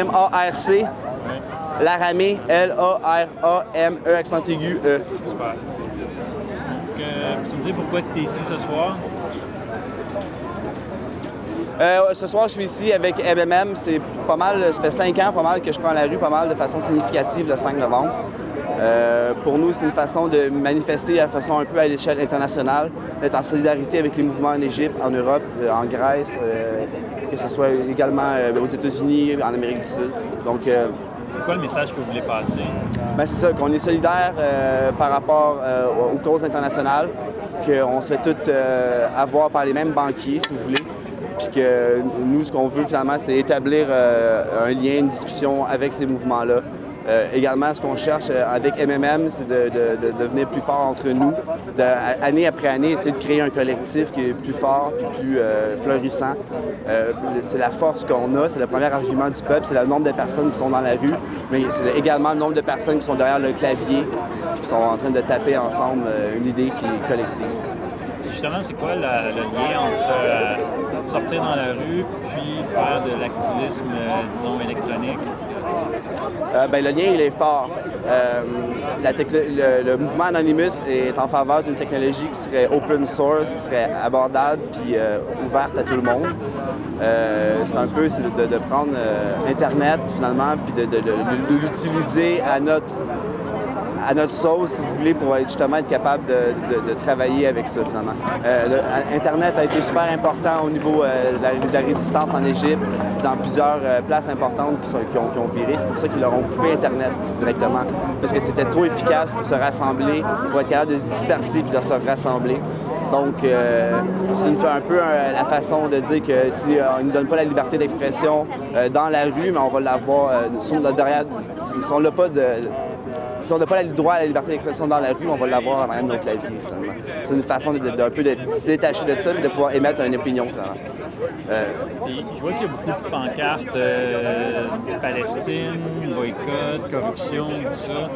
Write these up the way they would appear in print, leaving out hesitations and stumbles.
Marc, Laramé, L-A-R-A-M-E, accent aigu, E. Super. Donc, tu me dis pourquoi tu es ici ce soir? Ce soir, je suis ici avec MMM. C'est pas mal, ça fait 5 ans pas mal que je prends la rue, pas mal de façon significative le 5 novembre. Pour nous, c'est une façon de manifester de façon un peu à l'échelle internationale, d'être en solidarité avec les mouvements en Égypte, en Europe, en Grèce, que ce soit également aux États-Unis, en Amérique du Sud. Donc, c'est quoi le message que vous voulez passer? Ben, c'est ça, qu'on est solidaire par rapport aux causes internationales, qu'on se fait tous avoir par les mêmes banquiers, si vous voulez, puis que nous, ce qu'on veut finalement, c'est établir un lien, une discussion avec ces mouvements-là. Également, ce qu'on cherche avec MMM, c'est de devenir plus fort entre nous, année après année, essayer de créer un collectif qui est plus fort puis plus fleurissant. C'est la force qu'on a, c'est le premier argument du peuple, c'est le nombre de personnes qui sont dans la rue, mais c'est également le nombre de personnes qui sont derrière le clavier et qui sont en train de taper ensemble une idée qui est collective. Justement, c'est quoi le lien entre sortir dans la rue puis faire de l'activisme, disons, électronique? Le lien, il est fort. Le mouvement Anonymous est en faveur d'une technologie qui serait open source, qui serait abordable puis ouverte à tout le monde. C'est un peu de prendre Internet, finalement, puis de l'utiliser à notre sauce, si vous voulez, pour justement être capable de travailler avec ça, finalement. Internet a été super important au niveau de la résistance en Égypte, dans plusieurs places importantes qui ont viré. C'est pour ça qu'ils leur ont coupé Internet directement, parce que c'était trop efficace pour se rassembler, pour être capable de se disperser puis de se rassembler. Donc, ça nous fait un peu la façon de dire que si on ne nous donne pas la liberté d'expression dans la rue, mais on va l'avoir derrière. Si on n'a pas le droit à la liberté d'expression dans la rue, on va l'avoir en arrière de nos claviers, finalement. C'est une façon d'un peu de se détacher de ça et de pouvoir émettre une opinion, finalement. Je vois qu'il y a beaucoup de pancartes, Palestine, boycott, corruption, tout ça.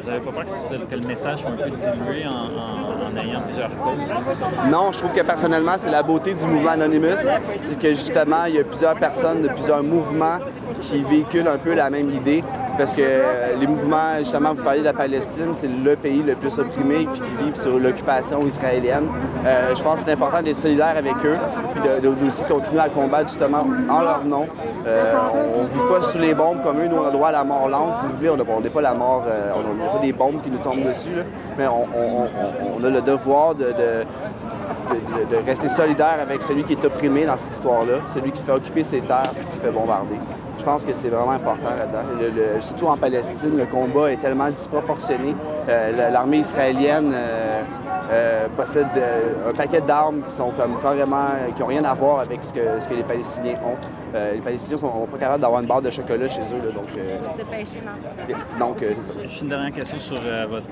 Vous n'avez pas peur que le message soit un peu dilué en ayant plusieurs causes comme ça? Non, je trouve que personnellement, c'est la beauté du mouvement Anonymous. C'est que justement, il y a plusieurs personnes de plusieurs mouvements qui véhiculent un peu la même idée. Parce que les mouvements, justement, vous parliez de la Palestine, c'est le pays le plus opprimé et qui vivent sur l'occupation israélienne. Je pense que c'est important d'être solidaire avec eux puis d'aussi continuer à combattre justement en leur nom. On ne vit pas sous les bombes comme eux, nous on a le droit à la mort lente, si vous voulez, on n'est pas la mort, on n'a pas des bombes qui nous tombent dessus, là, mais on a le devoir de rester solidaire avec celui qui est opprimé dans cette histoire-là, celui qui se fait occuper ses terres et qui se fait bombarder. Je pense que c'est vraiment important là-dedans. Surtout en Palestine, le combat est tellement disproportionné. L'armée israélienne possède un paquet d'armes qui sont comme carrément, qui n'ont rien à voir avec ce que les Palestiniens ont. Les Palestiniens ne sont pas capables d'avoir une barre de chocolat chez eux. Là, donc, c'est ça. Juste une dernière question sur votre...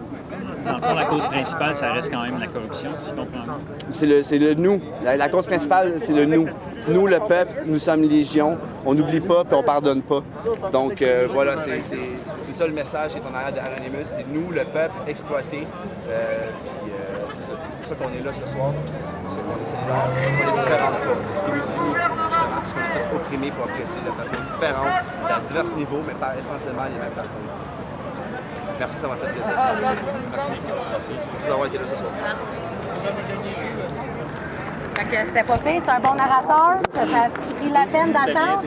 Dans le fond, la cause principale, ça reste quand même la corruption, si je comprends bien. C'est le nous. La cause principale, c'est le nous. Nous, le peuple, nous sommes légion. On n'oublie pas puis on pardonne pas. Donc voilà, c'est ça le message qui est en arrière d'Anonymous. C'est nous, le peuple, exploité. C'est pour ça qu'on est là ce soir. C'est pour ça qu'on est solidaires. On est différents. C'est ce qui nous unit, justement, parce qu'on est tous opprimés pour oppressés de façon différente, à divers niveaux, mais pas essentiellement les mêmes personnes. Merci, ça m'a fait plaisir. Merci. Merci d'avoir été là ce soir. C'était pas pire, c'est un bon narrateur, ça a pris la peine d'attendre.